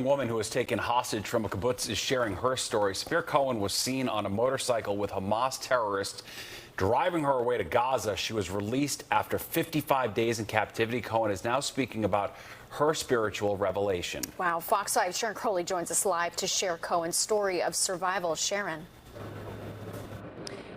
A woman who was taken hostage from a kibbutz is sharing her story. Sapir Cohen was seen on a motorcycle with Hamas terrorists driving her away to Gaza. She was released after 55 days in captivity. Cohen is now speaking about her spiritual revelation. Wow. Fox 5's Sharon Crowley joins us live to share Cohen's story of survival. Sharon.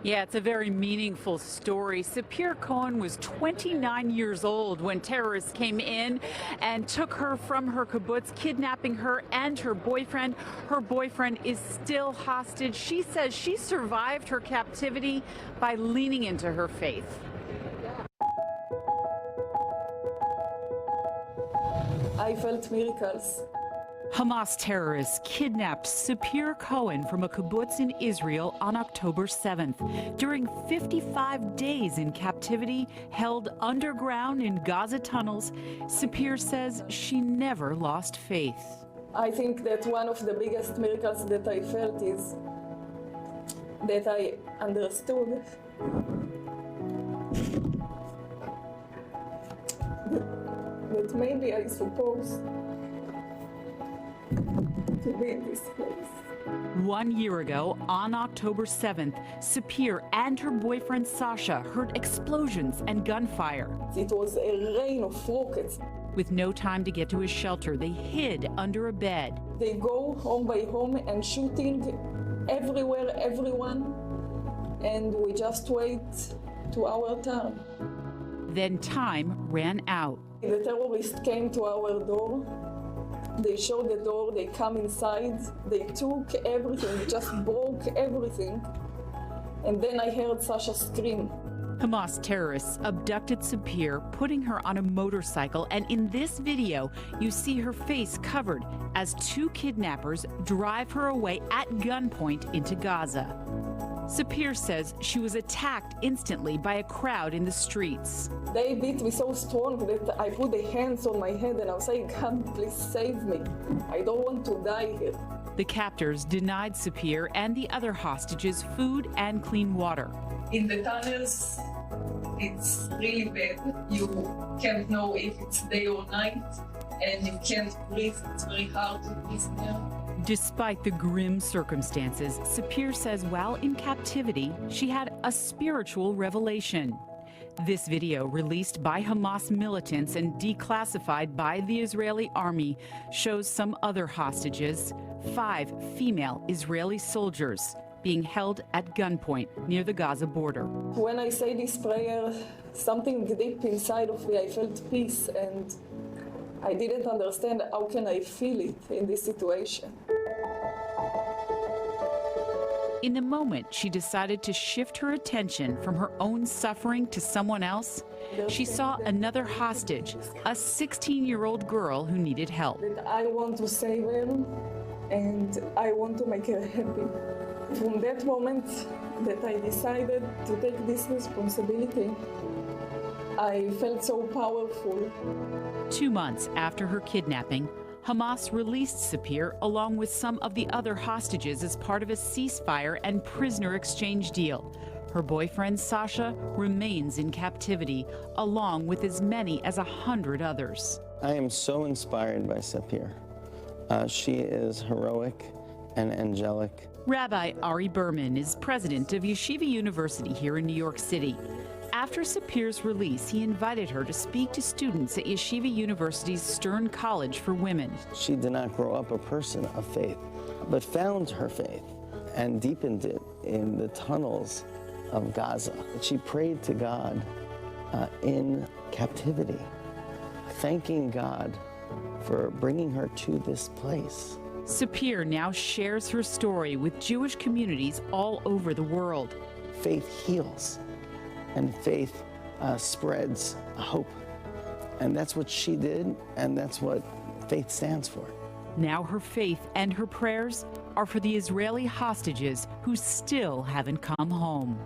Yeah, it's a very meaningful story. Sapir Cohen was 29 years old when terrorists came in and took her from her kibbutz, kidnapping her and her boyfriend. Her boyfriend is still hostage. She says she survived her captivity by leaning into her faith. I felt miracles. Hamas terrorists kidnapped Sapir Cohen from a kibbutz in Israel on October 7th. During 55 days in captivity, held underground in Gaza tunnels, Sapir says she never lost faith. I think that one of the biggest miracles that I felt is that I understood that maybe I suppose to be in this place. 1 year ago, on October 7th, Sapir and her boyfriend Sasha heard explosions and gunfire. It was a rain of rockets. With no time to get to a shelter, they hid under a bed. They go home by home and shooting everywhere, everyone, and we just wait to our turn. Then time ran out. The terrorists came to our door. They showed the door, they come inside, they took everything, just broke everything. And then I heard Sasha scream. Hamas terrorists abducted Sapir, putting her on a motorcycle, and in this video, you see her face covered as two kidnappers drive her away at gunpoint into Gaza. Sapir says she was attacked instantly by a crowd in the streets. They beat me so strong that I put the hands on my head and I was saying, God, please save me. I don't want to die here. The captors denied Sapir and the other hostages food and clean water. In the tunnels, it's really bad. You can't know if it's day or night, and you can't breathe. It's very hard to breathe there. Despite the grim circumstances, Sapir says while in captivity, she had a spiritual revelation. This video, released by Hamas militants and declassified by the Israeli army, shows some other hostages, 5 female Israeli soldiers, being held at gunpoint near the Gaza border. When I say this prayer, something deep inside of me, I felt peace, and I didn't understand how can I feel it in this situation. In the moment she decided to shift her attention from her own suffering to someone else, she saw another hostage, a 16-year-old girl who needed help. I want to save her, and I want to make her happy. From that moment that I decided to take this responsibility, I felt so powerful. 2 months after her kidnapping, Hamas released Sapir along with some of the other hostages as part of a ceasefire and prisoner exchange deal. Her boyfriend, Sasha, remains in captivity, along with as many as 100 others. I am so inspired by Sapir. She is heroic and angelic. Rabbi Ari Berman is president of Yeshiva University here in New York City. After Sapir's release, he invited her to speak to students at Yeshiva University's Stern College for Women. She did not grow up a person of faith, but found her faith and deepened it in the tunnels of Gaza. She prayed to God in captivity, thanking God for bringing her to this place. Sapir now shares her story with Jewish communities all over the world. Faith heals. And faith spreads hope. And that's what she did, and that's what faith stands for. Now her faith and her prayers are for the Israeli hostages who still haven't come home.